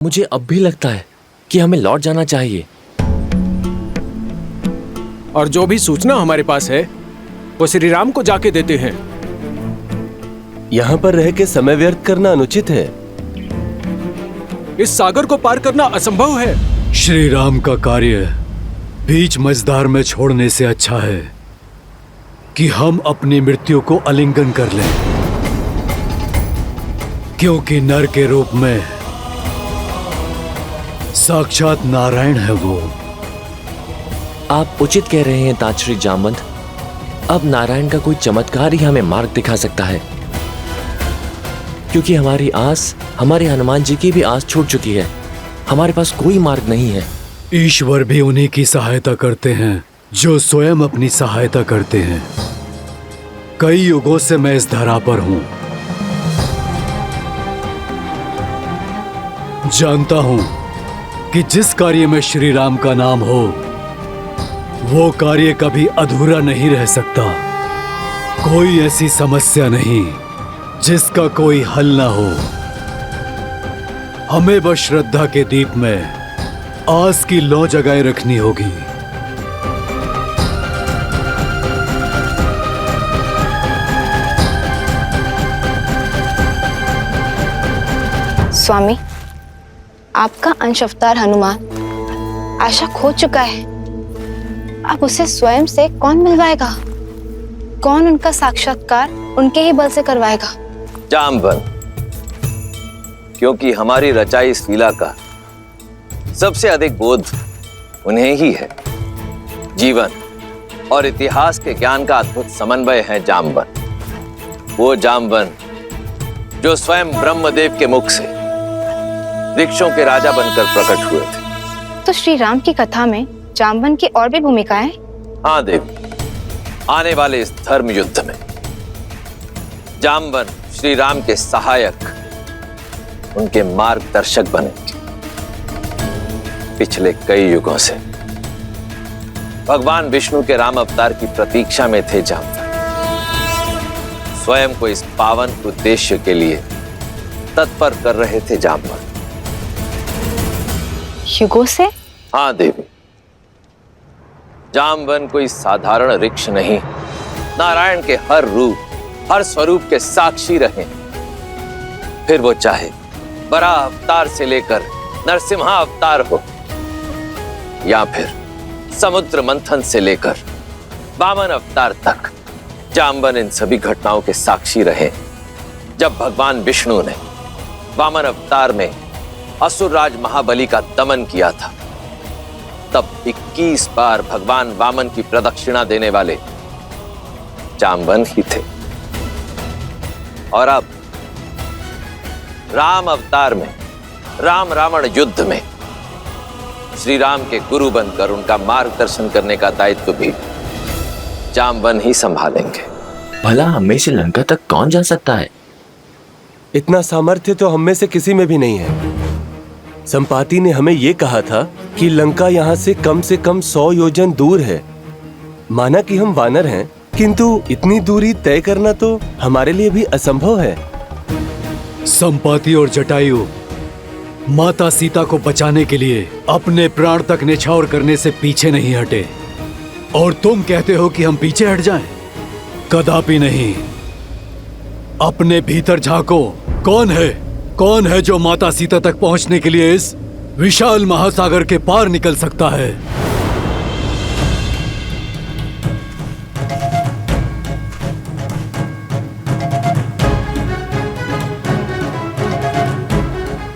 मुझे अब भी लगता है कि हमें लौट जाना चाहिए। और जो भी सूचना हमारे पास है वो श्री राम को जाके देते हैं। यहाँ पर रह के समय व्यर्थ करना अनुचित है। इस सागर को पार करना असंभव है। श्री राम का कार्य बीच मझधार में छोड़ने से अच्छा है कि हम अपनी मृत्यु को आलिंगन कर लें, क्योंकि नर के रूप में साक्षात नारायण है वो। आप उचित कह रहे हैं ताजश्री जामवंत। अब नारायण का कोई चमत्कार ही हमें मार्ग दिखा सकता है, क्योंकि हमारी आस, हमारे हनुमान जी की भी आस छूट चुकी है। हमारे पास कोई मार्ग नहीं है। ईश्वर भी उन्हीं की सहायता करते हैं जो स्वयं अपनी सहायता करते हैं। कई युगों से मैं इस धरा पर हूं, जानता हूं कि जिस कार्य में श्री राम का नाम हो वो कार्य कभी अधूरा नहीं रह सकता। कोई ऐसी समस्या नहीं जिसका कोई हल ना हो। हमें बस श्रद्धा के दीप में आस की लौ जगाए रखनी होगी। स्वामी, आपका अंश अवतार हनुमान आशा खो चुका है। अब उसे स्वयं से कौन मिलवाएगा? कौन उनका साक्षात्कार उनके ही बल से करवाएगा? जामवंत, क्योंकि हमारी रचाई इस लीला का सबसे अधिक बोध उन्हें ही है। जीवन और इतिहास के ज्ञान का अद्भुत समन्वय है जामवंत। वो जामवंत जो स्वयं ब्रह्मदेव के मुख से वृक्षों के राजा बनकर प्रकट हुए थे। तो श्री राम की कथा में जामवंत की और भी भूमिकाएं? हाँ देवी, आने वाले इस धर्म युद्ध में जामवंत श्री राम के सहायक, उनके मार्गदर्शक बनेंगे। पिछले कई युगों से भगवान विष्णु के राम अवतार की प्रतीक्षा में थे जामवंत। स्वयं को इस पावन उद्देश्य के लिए तत्पर कर रहे थे जामवंत। युगों से? हाँ देवी, जामवंत कोई साधारण वृक्ष नहीं, नारायण के हर रूप, हर स्वरूप के साक्षी रहे। फिर वो चाहे बराह अवतार से लेकर नरसिम्हा अवतार हो, या फिर समुद्र मंथन से लेकर वामन अवतार तक, जामवंत इन सभी घटनाओं के साक्षी रहे। जब भगवान विष्णु ने वामन अवतार में असुरराज महाबली का दमन किया था, तब 21 बार भगवान वामन की प्रदक्षिणा देने वाले जामवंत ही थे। और अब राम अवतार में, राम रावण युद्ध में श्री राम के गुरु बनकर उनका मार्गदर्शन करने का दायित्व भी जामवंत ही संभालेंगे। भला हमें से लंका तक कौन जा सकता है? इतना सामर्थ्य तो हम में से किसी में भी नहीं है। संपाति ने हमें ये कहा था कि लंका यहाँ से कम 100 योजन दूर है। माना कि हम वानर हैं, किंतु इतनी दूरी तय करना तो हमारे लिए भी असंभव है। संपाति और जटायु माता सीता को बचाने के लिए अपने प्राण तक न्यौछावर करने से पीछे नहीं हटे, और तुम कहते हो कि हम पीछे हट जाएं? कदापि नहीं। अपने भीतर झांको। कौन है जो माता सीता तक पहुंचने के लिए इस विशाल महासागर के पार निकल सकता है?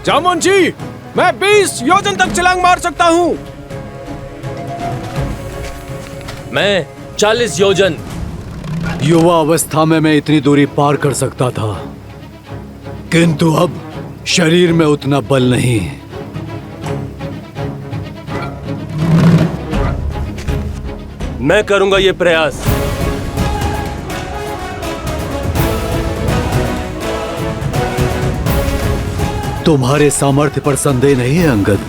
जामवंत जी, मैं 20 योजन तक छलांग मार सकता हूं। मैं 40 योजन। युवा अवस्था में मैं इतनी दूरी पार कर सकता था, किंतु अब शरीर में उतना बल नहीं। मैं करूंगा ये प्रयास। तुम्हारे सामर्थ्य पर संदेह नहीं है अंगद।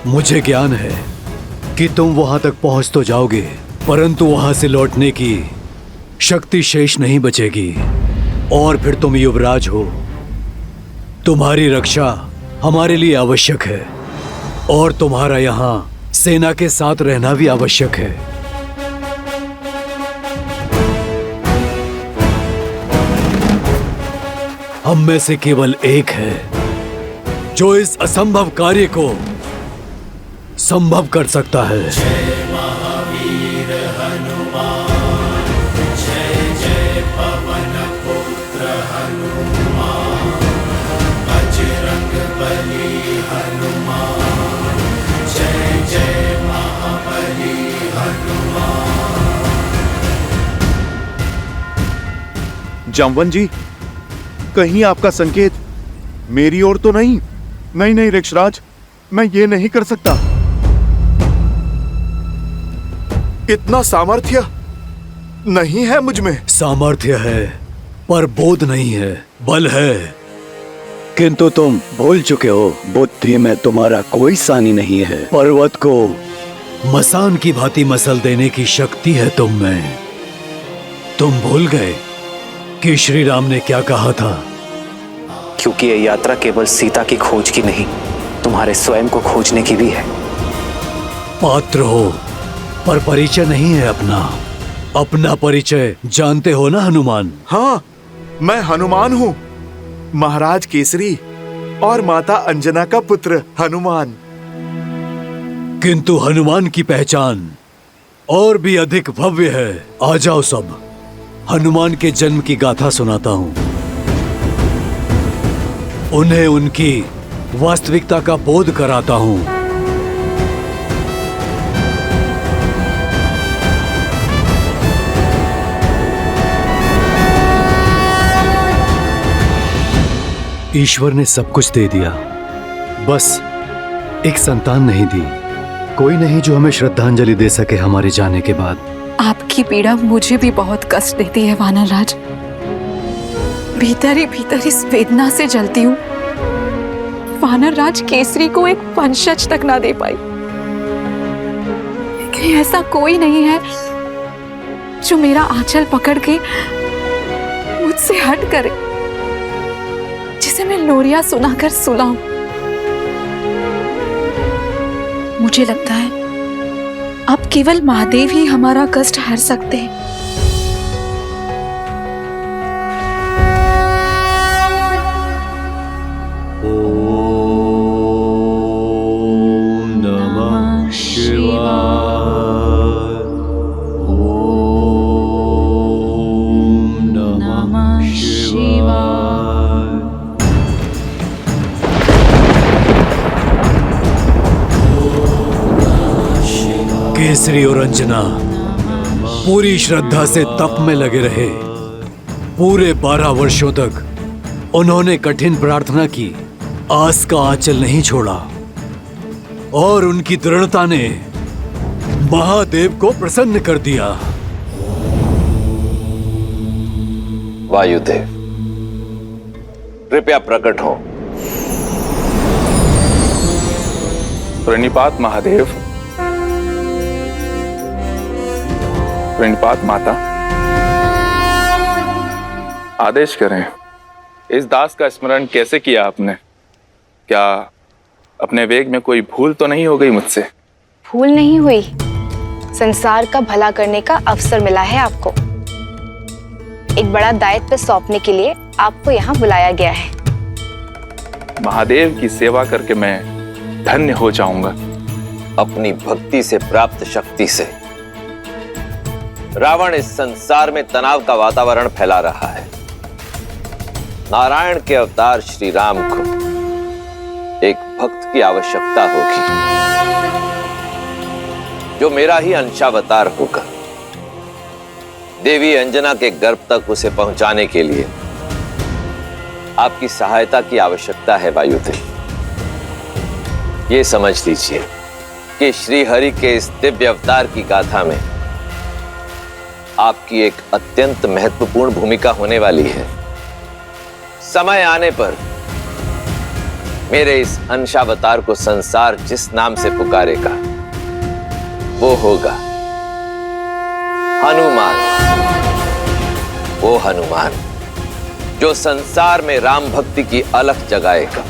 मुझे ज्ञान है कि तुम वहां तक पहुंच तो जाओगे, परंतु वहां से लौटने की शक्ति शेष नहीं बचेगी। और फिर तुम युवराज हो, तुम्हारी रक्षा हमारे लिए आवश्यक है और तुम्हारा यहाँ सेना के साथ रहना भी आवश्यक है। हम में से केवल एक है जो इस असंभव कार्य को संभव कर सकता है। जामवन जी, कहीं आपका संकेत मेरी ओर तो नहीं? नहीं ऋक्षराज, मैं ये नहीं कर सकता। इतना सामर्थ्य नहीं है मुझ में। सामर्थ्य है पर बोध नहीं है, बल है। किंतु तुम भूल चुके हो, बुद्धि में तुम्हारा कोई सानी नहीं है। पर्वत को मसान की भांति मसल देने की शक्ति है तुम में। तुम भूल गए कि श्री राम ने क्या कहा था? क्योंकि यह यात्रा केवल सीता की खोज की नहीं, तुम्हारे स्वयं को खोजने की भी है। पात्र हो पर परिचय नहीं है अपना। अपना परिचय जानते हो ना हनुमान? हाँ, मैं हनुमान हूँ, महाराज केसरी और माता अंजना का पुत्र हनुमान। किंतु हनुमान की पहचान और भी अधिक भव्य है। आ जाओ सब, हनुमान के जन्म की गाथा सुनाता हूं। उन्हें उनकी वास्तविकता का बोध कराता हूं। ईश्वर ने सब कुछ दे दिया, बस एक संतान नहीं दी। कोई नहीं जो हमें श्रद्धांजलि दे सके हमारे जाने के बाद। आपकी पीड़ा मुझे भी बहुत कष्ट देती है वानरराज। भीतर ही इस वेदना से जलती हूँ। वानरराज केसरी को एक वंशज तक ना दे पाई। लेकिन ऐसा कोई नहीं है जो मेरा आंचल पकड़ के मुझसे हट करे, जिसे मैं लोरिया सुनाकर सुलाऊं। मुझे लगता है अब केवल महादेव ही हमारा कष्ट हर सकते हैं। ओम नमः शिवाय। ओम नमः शिवाय। केसरी और अंजना पूरी श्रद्धा से तप में लगे रहे। पूरे 12 वर्षों तक उन्होंने कठिन प्रार्थना की, आस का आंचल नहीं छोड़ा और उनकी दृढ़ता ने महादेव को प्रसन्न कर दिया। वायुदेव, कृपया प्रकट हो। प्रणिपात महादेव, प्रणिपात माता। आदेश करें, इस दास का स्मरण कैसे किया आपने? क्या अपने वेग में कोई भूल तो नहीं हो गई मुझसे? भूल नहीं हुई, संसार का भला करने का अवसर मिला है आपको। एक बड़ा दायित्व सौंपने के लिए आपको यहाँ बुलाया गया है। महादेव की सेवा करके मैं धन्य हो जाऊंगा। अपनी भक्ति से प्राप्त शक्ति से रावण इस संसार में तनाव का वातावरण फैला रहा है। नारायण के अवतार श्री राम को एक भक्त की आवश्यकता होगी, जो मेरा ही अंशावतार होगा। देवी अंजना के गर्भ तक उसे पहुंचाने के लिए आपकी सहायता की आवश्यकता है वायुदेव। ये समझ लीजिए कि श्री हरि के इस दिव्य अवतार की गाथा में आपकी एक अत्यंत महत्वपूर्ण भूमिका होने वाली है। समय आने पर मेरे इस अंशावतार को संसार जिस नाम से पुकारेगा वो होगा हनुमान। वो हनुमान जो संसार में राम भक्ति की अलख जगाएगा।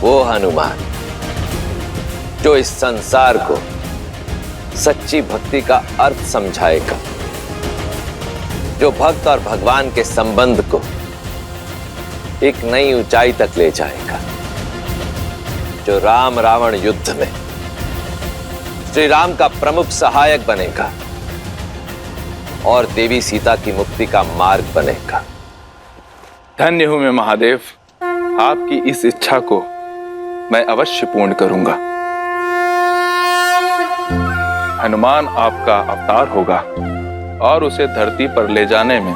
वो हनुमान जो इस संसार को सच्ची भक्ति का अर्थ समझाएगा, जो भक्त और भगवान के संबंध को एक नई ऊंचाई तक ले जाएगा, जो राम रावण युद्ध में श्री राम का प्रमुख सहायक बनेगा और देवी सीता की मुक्ति का मार्ग बनेगा। धन्य हूं मैं महादेव, आपकी इस इच्छा को मैं अवश्य पूर्ण करूंगा। हनुमान आपका अवतार होगा और उसे धरती पर ले जाने में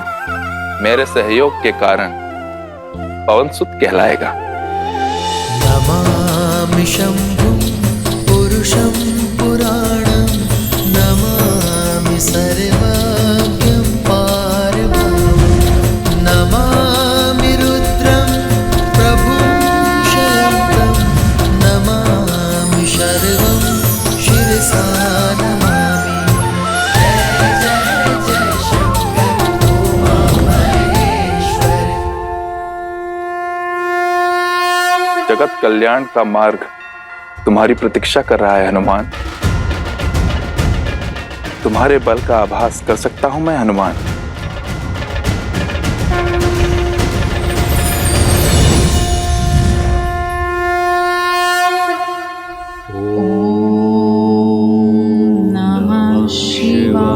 मेरे सहयोग के कारण पवनसुत कहलाएगा। नमामि शंभुं पुरुषं पुराणं, नमामि सर्वज्ञं पारब्रह्मं, नमामि रुद्रं प्रभुं शयन्तं, नमामि शर्वं शिरसा नमामि। जय जय जय शंकर उमा महेश्वर। जगत कल्याण का मार्ग तुम्हारी प्रतीक्षा कर रहा है हनुमान। तुम्हारे बल का आभास कर सकता हूं मैं हनुमान। नमः शिवाय।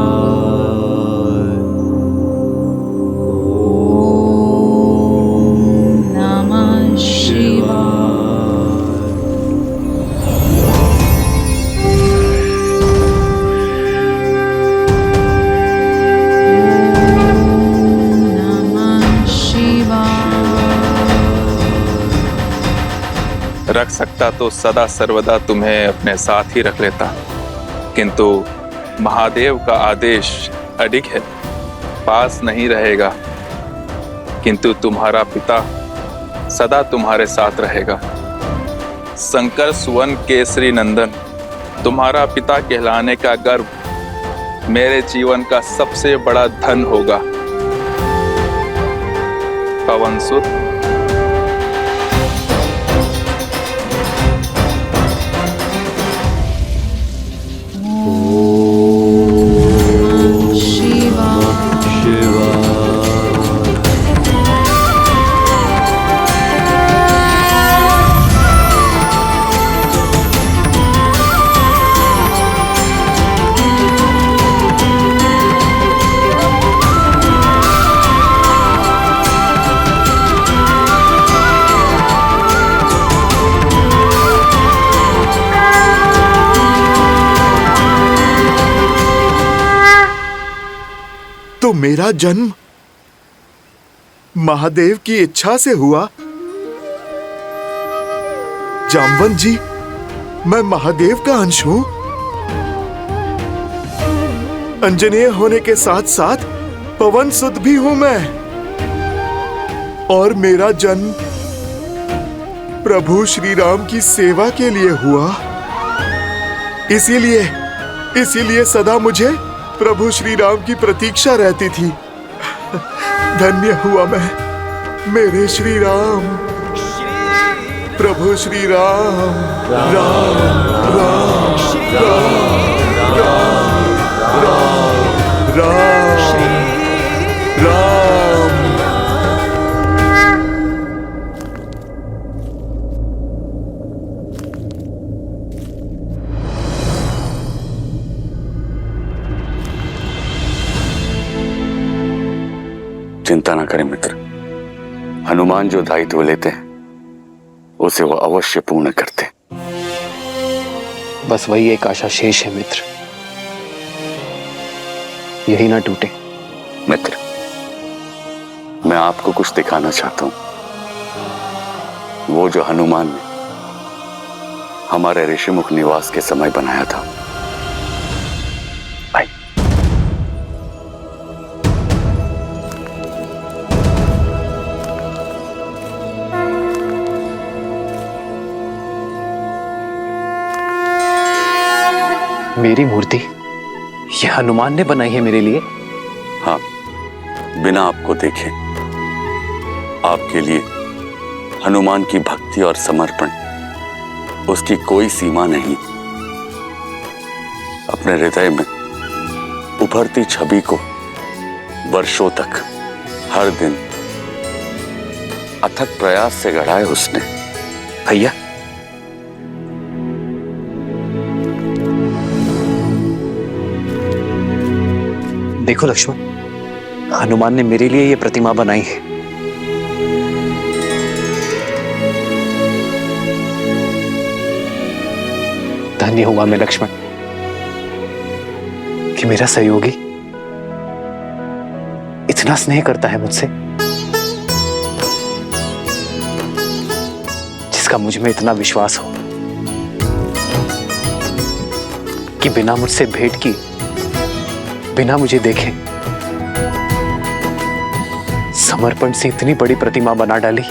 नमः शिवाय। रख सकता तो सदा सर्वदा तुम्हें अपने साथ ही रख लेता, किंतु महादेव का आदेश अडिग है, पास नहीं रहेगा, किंतु तुम्हारा पिता सदा तुम्हारे साथ रहेगा। शंकर सुवन केसरी नंदन, तुम्हारा पिता कहलाने का गर्व मेरे जीवन का सबसे बड़ा धन होगा। पवनसुत, तो मेरा जन्म महादेव की इच्छा से हुआ। जामवंत जी, मैं महादेव का अंश हूं। अंजनेय होने के साथ साथ पवनसुत भी हूं मैं, और मेरा जन्म प्रभु श्री राम की सेवा के लिए हुआ। इसीलिए सदा मुझे प्रभु श्री राम की प्रतीक्षा रहती थी। धन्य हुआ मैं, मेरे श्री राम, प्रभु श्री राम। राम राम राम राम राम राम राम। चिंता ना करें मित्र, हनुमान जो दायित्व लेते हैं उसे वो अवश्य पूर्ण करते। बस वही एक आशा शेष है मित्र, यही ना टूटे। मित्र, मैं आपको कुछ दिखाना चाहता हूं। वो जो हनुमान ने हमारे ऋषिमुख निवास के समय बनाया था। भाई, मेरी मूर्ति ये हनुमान ने बनाई है मेरे लिए? हाँ, बिना आपको देखे आपके लिए हनुमान की भक्ति और समर्पण उसकी कोई सीमा नहीं। अपने हृदय में उभरती छवि को वर्षों तक हर दिन अथक प्रयास से गढ़ा है उसने। भैया, देखो लक्ष्मण, हनुमान ने मेरे लिए ये प्रतिमा बनाई है। धन्य हुआ मैं लक्ष्मण कि मेरा सहयोगी इतना स्नेह करता है मुझसे, जिसका मुझ में इतना विश्वास हो कि बिना मुझसे भेंट की, बिना मुझे देखे समर्पण से इतनी बड़ी प्रतिमा बना डाली।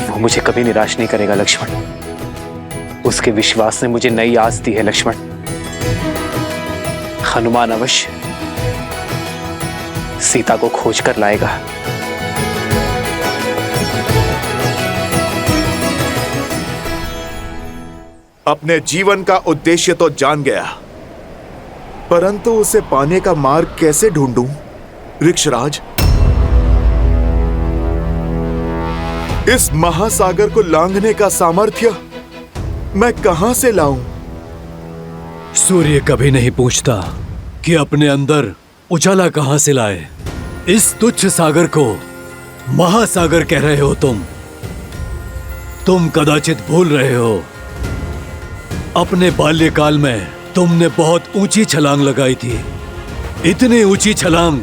वो मुझे कभी निराश नहीं करेगा लक्ष्मण। उसके विश्वास ने मुझे नई आस दी है लक्ष्मण। हनुमान अवश्य सीता को खोज कर लाएगा। अपने जीवन का उद्देश्य तो जान गया, परंतु उसे पाने का मार्ग कैसे ढूंढूं? ऋक्षराज, इस महासागर को लांघने का सामर्थ्य मैं कहां से लाऊं? सूर्य कभी नहीं पूछता कि अपने अंदर उजाला कहां से लाए। इस तुच्छ सागर को महासागर कह रहे हो तुम कदाचित भूल रहे हो, अपने बाल्यकाल में तुमने बहुत ऊंची छलांग लगाई थी। इतनी ऊंची छलांग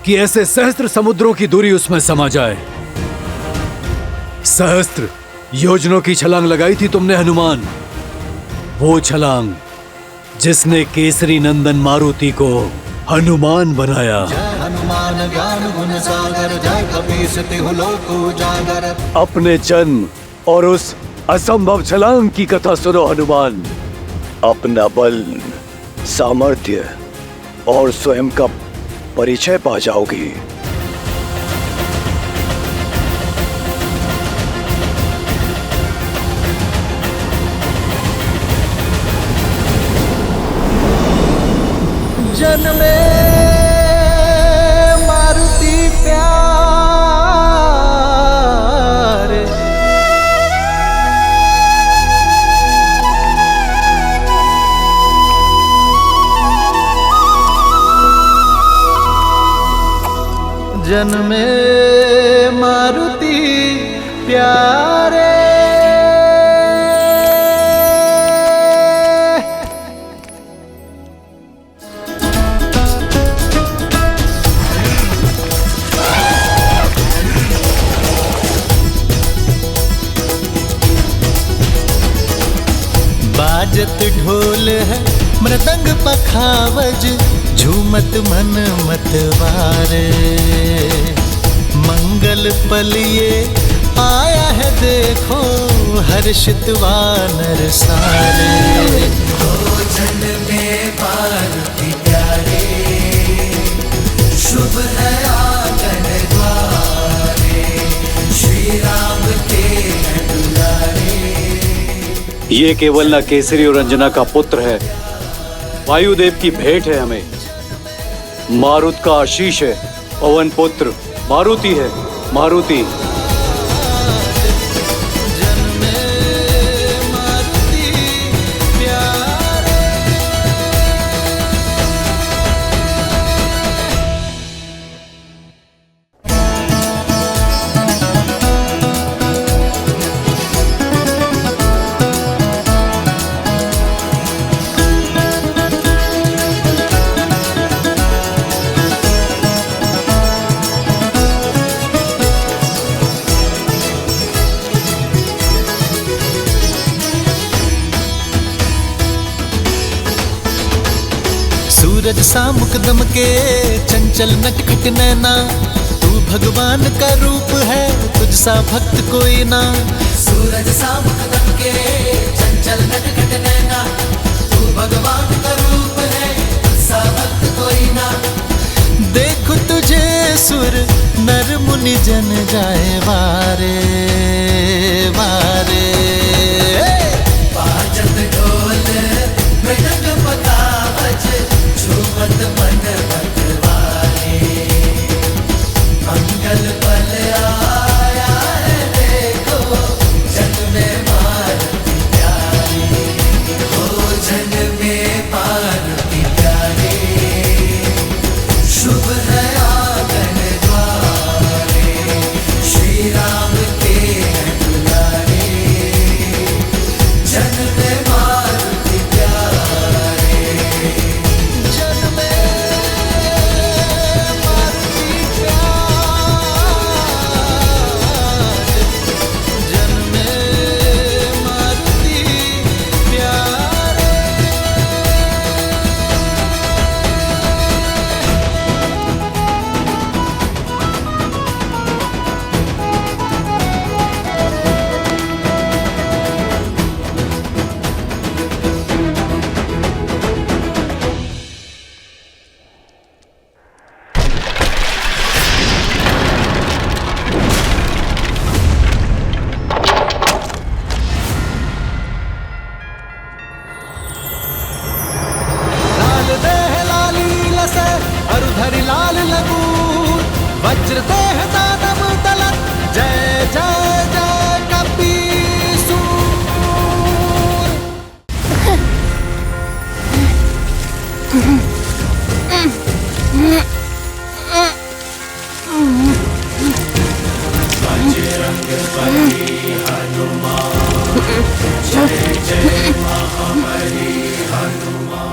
कि ऐसे सहस्त्र समुद्रों की दूरी उसमें समा जाए। सहस्त्र योजनों की छलांग लगाई थी तुमने हनुमान। वो छलांग जिसने केसरी नंदन मारुति को हनुमान बनाया। हनुमान ज्ञान गुण सागर, जय कपीस तिहु लोक उजागर। अपने जन्म और उस असंभव छलांग की कथा सुनो हनुमान। अपना बल, सामर्थ्य और स्वयं का परिचय पा जाओगी। जन्मे मारुति प्यारे, जन्मे मारुति प्यारे। बाजत ढोल है मृदंग पखावज, झूमत मन मतवारे। मंगल पल ये आया है देखो, हर्षित वानर सारे। भोजन में मारुति प्यारे, शुभ है आंगन द्वारे। श्री राम के दुलारे। ये केवल न केसरी और अंजना का पुत्र है, वायुदेव की भेंट है हमें। मारुत का आशीष है, पवन पुत्र मारुति है, मारुति। सूरज सा मुकदम के चंचल नटखट नैना, तू भगवान का रूप है, तुझ सा भक्त कोई ना। सूरज सा मुकदम के चंचल नटखट नैना, तू भगवान का रूप है, तुझ सा भक्त कोई ना। देखो तुझे सुर नर मुनि जन जाए वारे।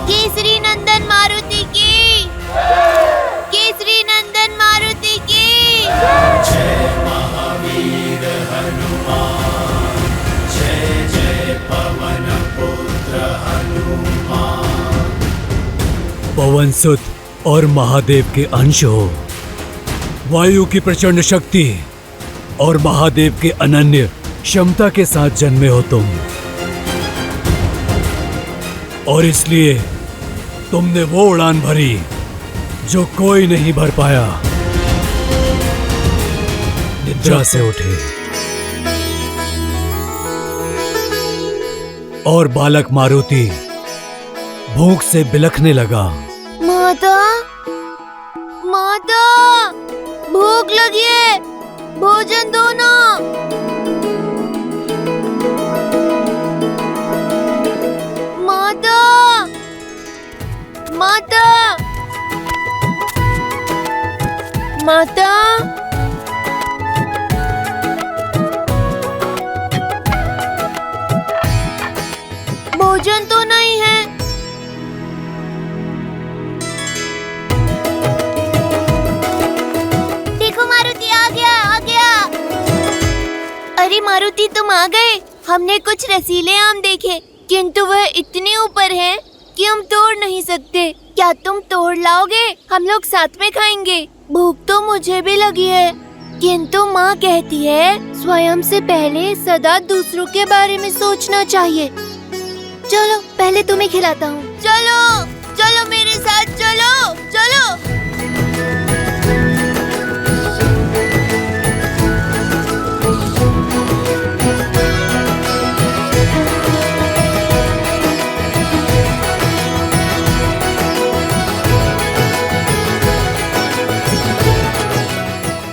केसरी नंदन मारुति की, केसरी नंदन मारुति की। जय महावीर हनुमान, जय जय पवन पुत्र हनुमान। पवन सुत और महादेव के अंश हो, वायु की प्रचंड शक्ति और महादेव के अनन्य क्षमता के साथ जन्मे हो तुम, और इसलिए तुमने वो उड़ान भरी जो कोई नहीं भर पाया। निद्रा से उठे और बालक मारुति भूख से बिलखने लगा। माता, माता, भूख लगी है, भोजन दो ना। माता, माता, माता, भोजन तो नहीं है। देखो मारुति आ गया, आ गया। अरे मारुति तुम आ गए। हमने कुछ रसीले आम देखे, किंतु वह इतने ऊपर हैं कि हम तोड़ नहीं सकते। क्या तुम तोड़ लाओगे? हम लोग साथ में खाएंगे। भूख तो मुझे भी लगी है, किंतु माँ कहती है स्वयं से पहले सदा दूसरों के बारे में सोचना चाहिए। चलो पहले तुम्हें खिलाता हूँ। चलो चलो मेरे साथ, चलो चलो।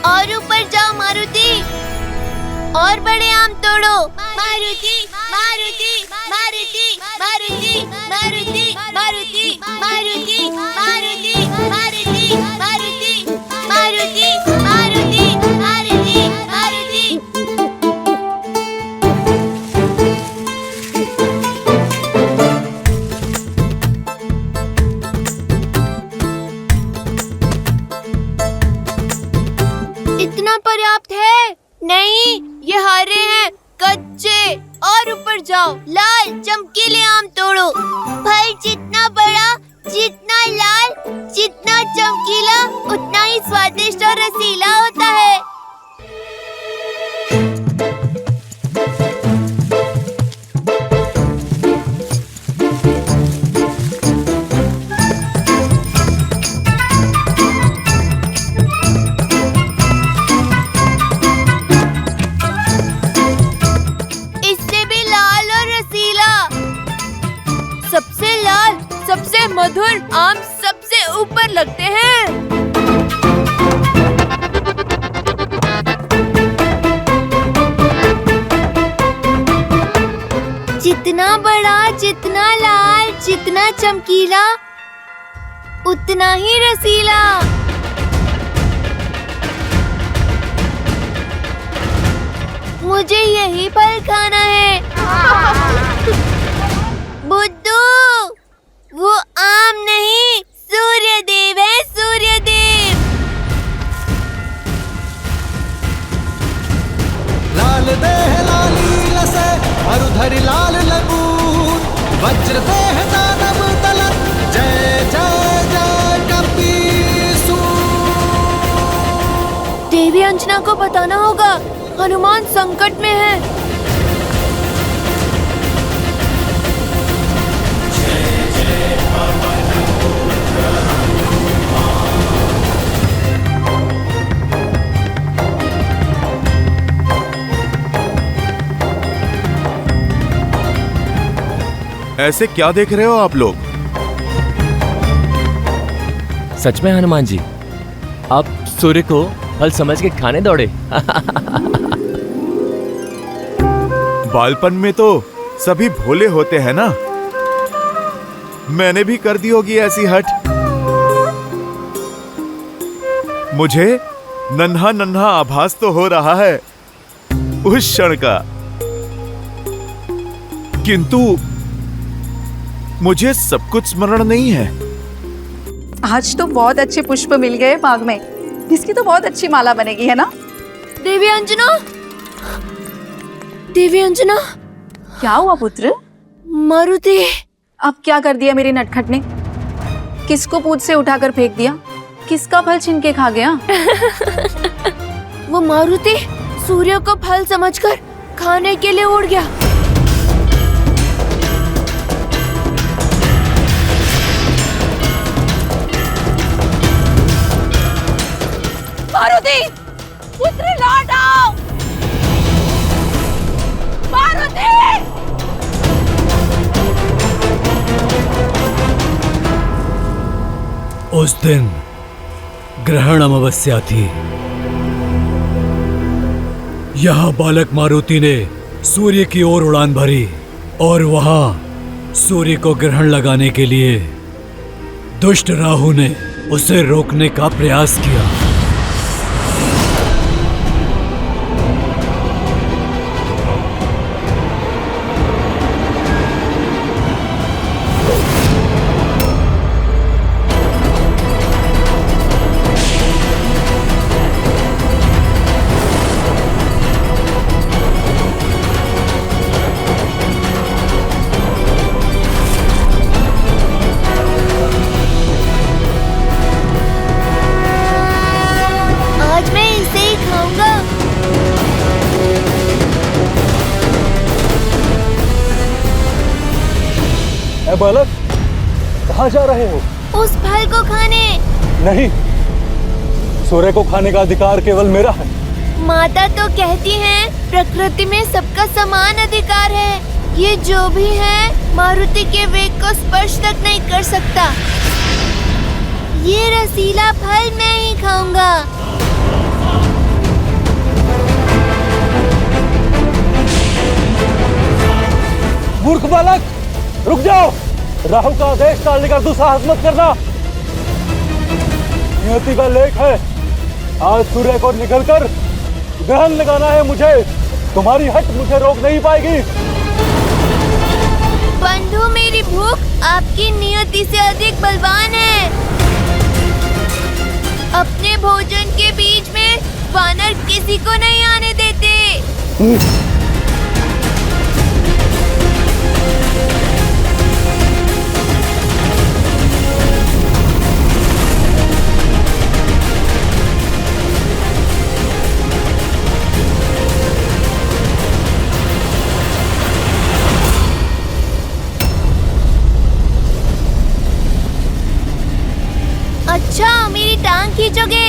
और ऊपर जाओ मारुति, और बड़े आम तोड़ो। मारुति मारुति मारुति मारुति मारुति मारुति मारुति मारुति मारुति मारुति मारुति मारुति मारुति मारुति। इतना पर्याप्त है? नहीं, ये हरे हैं, कच्चे। और ऊपर जाओ, लाल चमकीले आम तोड़ो। फल जितना बड़ा, जितना लाल, जितना चमकीला, उतना ही स्वादिष्ट और रसीला होता है। सबसे लाल, सबसे मधुर आम सबसे ऊपर लगते हैं। जितना बड़ा, जितना लाल, जितना चमकीला, उतना ही रसीला। मुझे यही फल खाना है। बुद्धू, वो आम नहीं, सूर्यदेव है, सूर्यदेव। लाल देह लाली लसे, मरुधरि लाल लगून, वज्र देह दानव तलन, जय जय जय कपीसूर। देवी अंजना को बताना होगा, हनुमान संकट में है। ऐसे क्या देख रहे हो आप लोग? सच में हनुमान जी, आप सूर्य को फल समझ के खाने दौड़े। बालपन में तो सभी भोले होते हैं ना, मैंने भी कर दी होगी ऐसी हट। मुझे नन्हा नन्हा आभास तो हो रहा है उस क्षण का। किंतु मुझे सब कुछ स्मरण नहीं है। आज तो बहुत अच्छे पुष्प मिल गए बाग में। इसकी तो बहुत अच्छी माला बनेगी, है ना? देवी अंजना, देवी अंजना। क्या हुआ पुत्र? मारुति। अब क्या कर दिया मेरी नटखट ने? किसको पूछ से उठाकर फेंक दिया? किसका फल छीन के खा गया? वो मारुति सूर्य को फल समझकर खाने के लिए उड़ गया। मारुति, पुत्र लौट आओ! मारुति! उस दिन ग्रहण अमावस्या थी। यह बालक मारुति ने सूर्य की ओर उड़ान भरी और वहां सूर्य को ग्रहण लगाने के लिए दुष्ट राहु ने उसे रोकने का प्रयास किया। बालक, कहाँ जा रहे हो? उस फल को खाने। नहीं, सूर्य को खाने का अधिकार केवल मेरा है। माता तो कहती हैं प्रकृति में सबका समान अधिकार है। ये जो भी है मारुति के वेग को स्पर्श तक नहीं कर सकता। ये रसीला फल मैं ही खाऊंगा। मूर्ख बालक, रुक जाओ। राहु का आदेश टालने का दुस्साहस मत करना। नियति का लेख है, आज सूर्य को निकलकर ग्रहण लगाना है मुझे। तुम्हारी हट मुझे रोक नहीं पाएगी। बंधु, मेरी भूख आपकी नियति से अधिक बलवान है। अपने भोजन के बीच में वानर किसी को नहीं आने देते। अच्छा, मेरी टांग खींचोगे?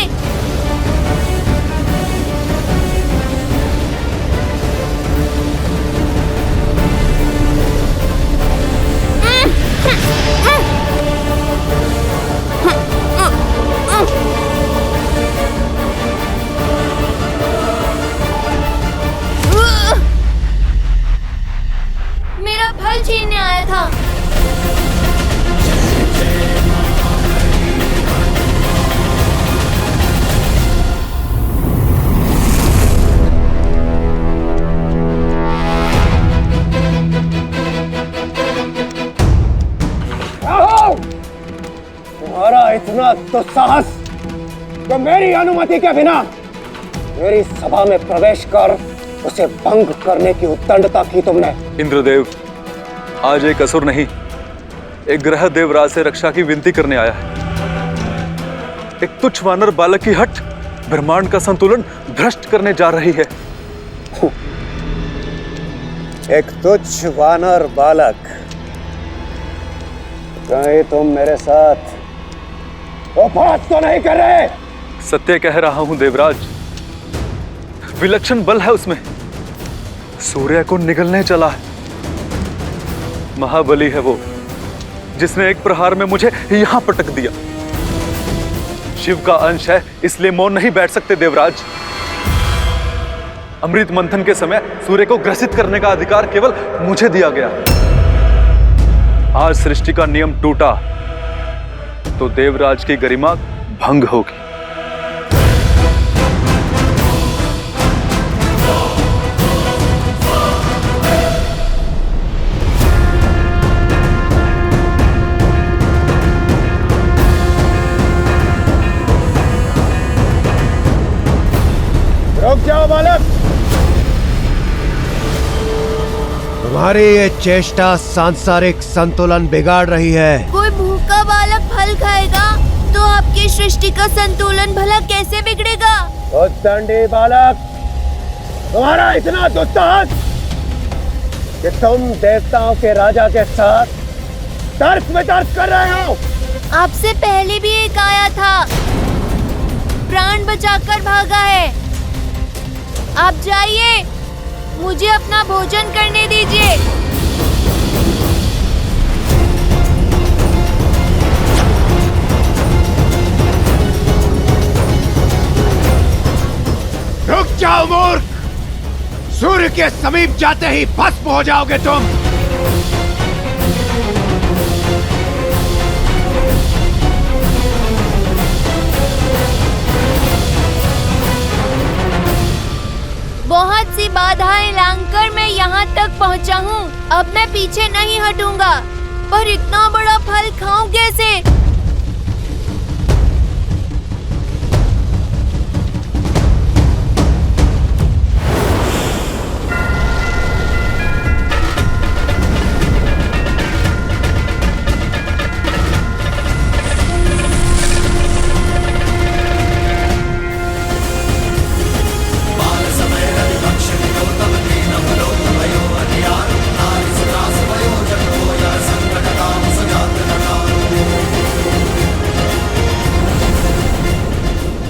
मेरा फल छीनने आया था। तुम्हारा इतना दुस्साहस कि मेरी अनुमति के बिना मेरी सभा में प्रवेश कर उसे भंग करने की उद्दंडता की तुमने। इंद्रदेव, आज एक असुर नहीं, एक ग्रह देवराज से रक्षा की विनती करने आया है। एक तुच्छ वानर बालक की हट ब्रह्मांड का संतुलन भ्रष्ट करने जा रही है। एक तुच्छ वानर बालक, कहीं तुम मेरे साथ उपहास तो नहीं कर रहे? सत्य कह रहा हूं देवराज, विलक्षण बल है उसमें। सूर्य को निगलने चला है। महाबली है वो, जिसने एक प्रहार में मुझे यहां पटक दिया। शिव का अंश है, इसलिए मौन नहीं बैठ सकते देवराज। अमृत मंथन के समय सूर्य को ग्रसित करने का अधिकार केवल मुझे दिया गया। आज सृष्टि का नियम टूटा तो देवराज की गरिमा भंग होगी। तुम्हारी ये चेष्टा सांसारिक संतुलन बिगाड़ रही है। कोई भूखा बालक फल खाएगा तो आपकी सृष्टि का संतुलन भला कैसे बिगड़ेगा? उद्दंडी बालक, तुम्हारा इतना दुस्साहस कि तुम देवताओं के राजा के साथ तर्क वितर्क कर रहे हो। आपसे पहले भी एक आया था, प्राण बचाकर भागा है। आप जाइए, मुझे अपना भोजन करने दीजिए। रुक जाओ मूर्ख, सूर्य के समीप जाते ही भस्म हो जाओगे तुम। बहुत सी बाधाएं लांघकर मैं यहाँ तक पहुँचा हूँ। अब मैं पीछे नहीं हटूंगा, पर इतना बड़ा फल खाऊं कैसे?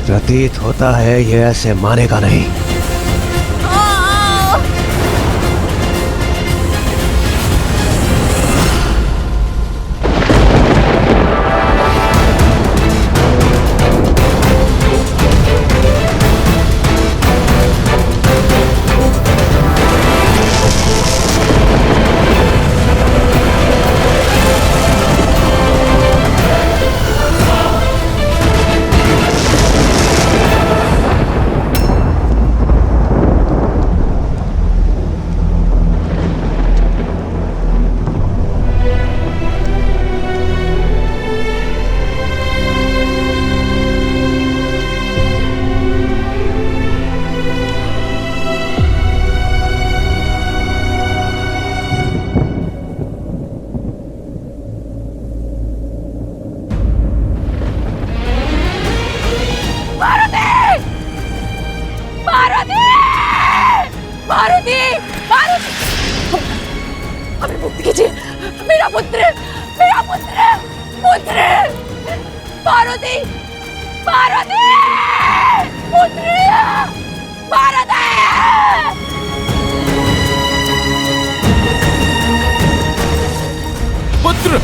प्रतीत होता है ये ऐसे मानेगा नहीं। हमें मुक्त कीजिए, मेरा पुत्र, मेरा पुत्र, पुत्र, पार्वती, पार्वती, पुत्र, पार्वती। पुत्र,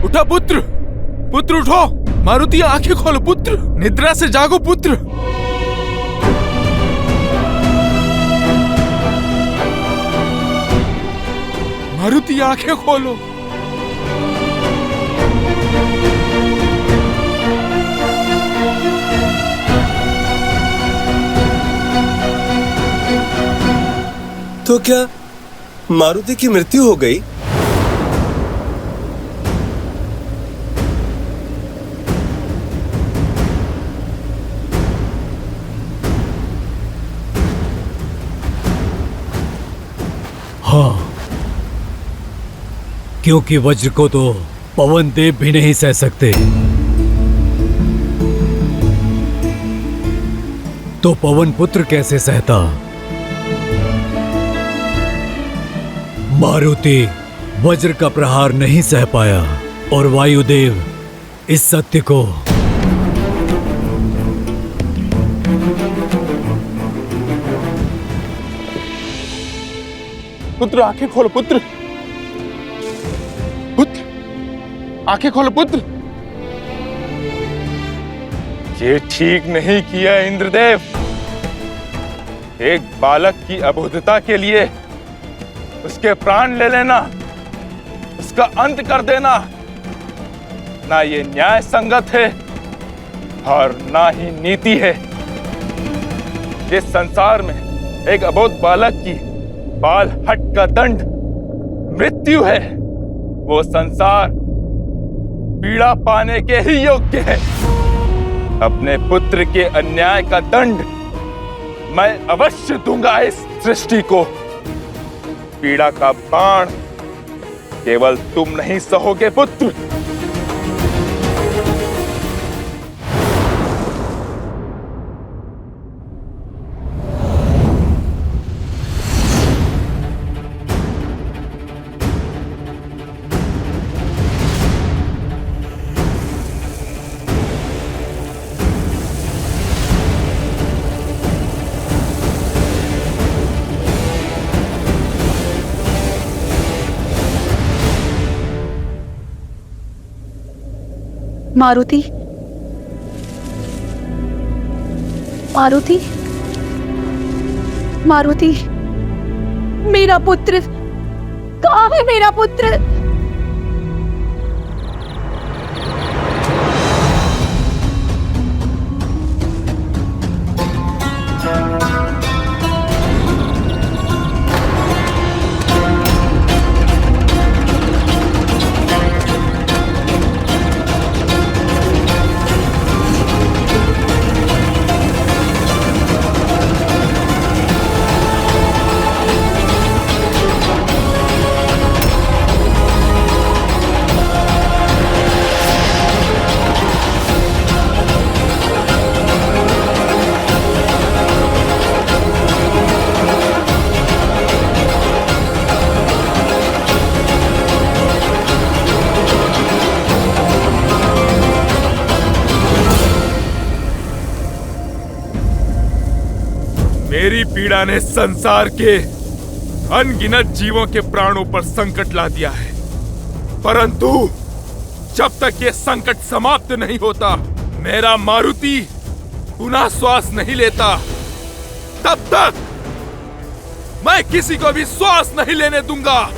उठा पुत्र, पुत्र उठो, मारुति आंखें खोलो पुत्र, निद्रा से जागो पुत्र। मारुति आंखें खोलो। तो क्या मारुति की मृत्यु हो गई? हाँ, क्योंकि वज्र को तो पवन देव भी नहीं सह सकते, तो पवन पुत्र कैसे सहता? मारुति वज्र का प्रहार नहीं सह पाया और वायुदेव इस सत्य को पुत्र आंखें खोलो पुत्र, पुत्र आंखें खोलो पुत्र। ये ठीक नहीं किया इंद्रदेव। एक बालक की अबोधता के लिए उसके प्राण ले लेना, उसका अंत कर देना, ना ये न्याय संगत है और ना ही नीति है। इस संसार में एक अबोध बालक की बाल हट का दंड मृत्यु है। वो संसार पीड़ा पाने के ही योग्य है। अपने पुत्र के अन्याय का दंड मैं अवश्य दूंगा इस सृष्टि को। पीड़ा का बाण केवल तुम नहीं सहोगे पुत्र। मारुति, मारुति, मारुति, मेरा पुत्र कहाँ है? मेरा पुत्र मेरी पीड़ा ने संसार के अनगिनत जीवों के प्राणों पर संकट ला दिया है, परंतु जब तक ये संकट समाप्त नहीं होता, मेरा मारुति पुनः श्वास नहीं लेता, तब तक मैं किसी को भी श्वास नहीं लेने दूंगा।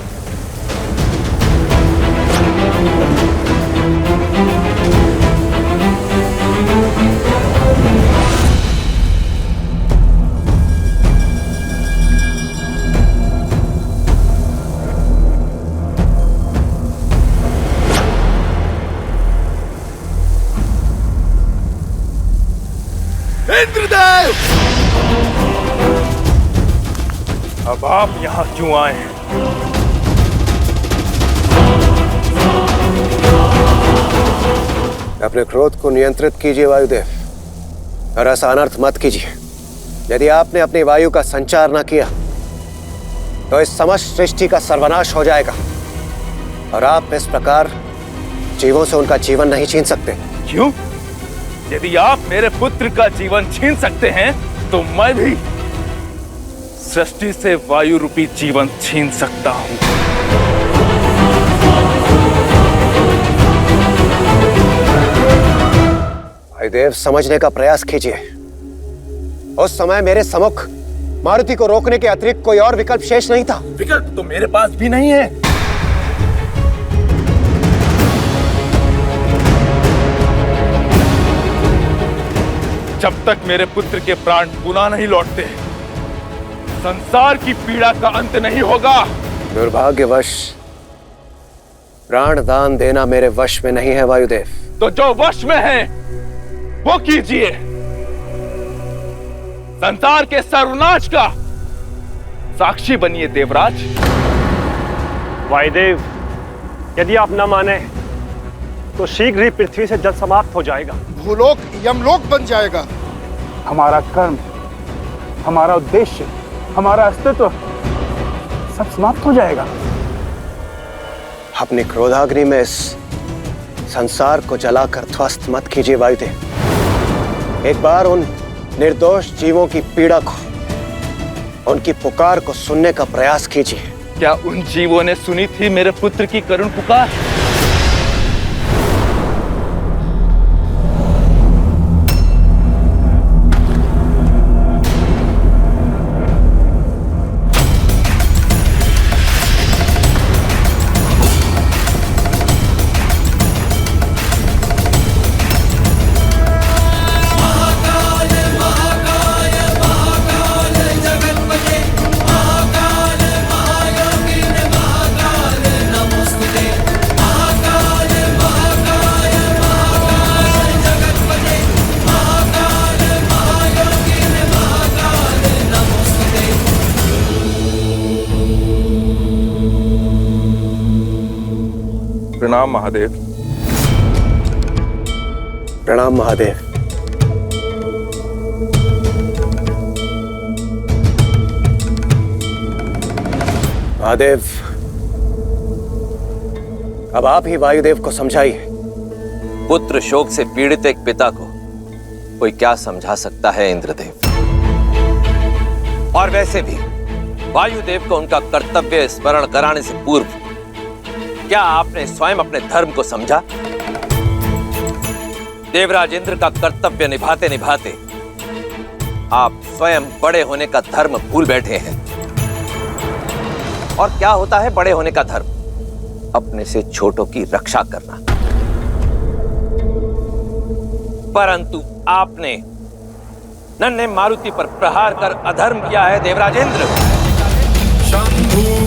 इंद्रदेव, अब आप यहां क्यों आए हैं? अपने क्रोध को नियंत्रित कीजिए वायुदेव, और ऐसा अनर्थ मत कीजिए। यदि आपने अपनी वायु का संचार न किया तो इस समस्त सृष्टि का सर्वनाश हो जाएगा, और आप इस प्रकार जीवों से उनका जीवन नहीं छीन सकते। क्यों? यदि आप मेरे पुत्र का जीवन छीन सकते हैं, तो मैं भी सृष्टि से वायु रूपी जीवन छीन सकता हूं। वायुदेव, समझने का प्रयास कीजिए। उस समय मेरे सम्मुख मारुति को रोकने के अतिरिक्त कोई और विकल्प शेष नहीं था। विकल्प तो मेरे पास भी नहीं है। जब तक मेरे पुत्र के प्राण पुनः नहीं लौटते, संसार की पीड़ा का अंत नहीं होगा। दुर्भाग्यवश प्राण दान देना मेरे वश में नहीं है वायुदेव। तो जो वश में है वो कीजिए। संसार के सर्वनाश का साक्षी बनिए देवराज। वायुदेव, यदि आप न माने तो शीघ्र ही पृथ्वी से जल समाप्त हो जाएगा। भूलोक यमलोक बन जाएगा। हमारा कर्म, हमारा उद्देश्य, हमारा अस्तित्व सब समाप्त हो जाएगा। अपनी क्रोधाग्नि में इस संसार को जलाकर ध्वस्त मत कीजिए वायुदेव। एक बार उन निर्दोष जीवों की पीड़ा को, उनकी पुकार को सुनने का प्रयास कीजिए। क्या उन जीवों ने सुनी थी मेरे पुत्र की करुण पुकार? प्रणाम महादेव। प्रणाम महादेव। महादेव, अब आप ही वायुदेव को समझाइए। पुत्र शोक से पीड़ित एक पिता को कोई क्या समझा सकता है इंद्रदेव? और वैसे भी वायुदेव को उनका कर्तव्य स्मरण कराने से पूर्व क्या आपने स्वयं अपने धर्म को समझा? देवराज इंद्र का कर्तव्य निभाते निभाते आप स्वयं बड़े होने का धर्म भूल बैठे हैं। और क्या होता है बड़े होने का धर्म? अपने से छोटों की रक्षा करना। परंतु आपने नन्हे मारुति पर प्रहार कर अधर्म किया है देवराज इंद्र। शंभू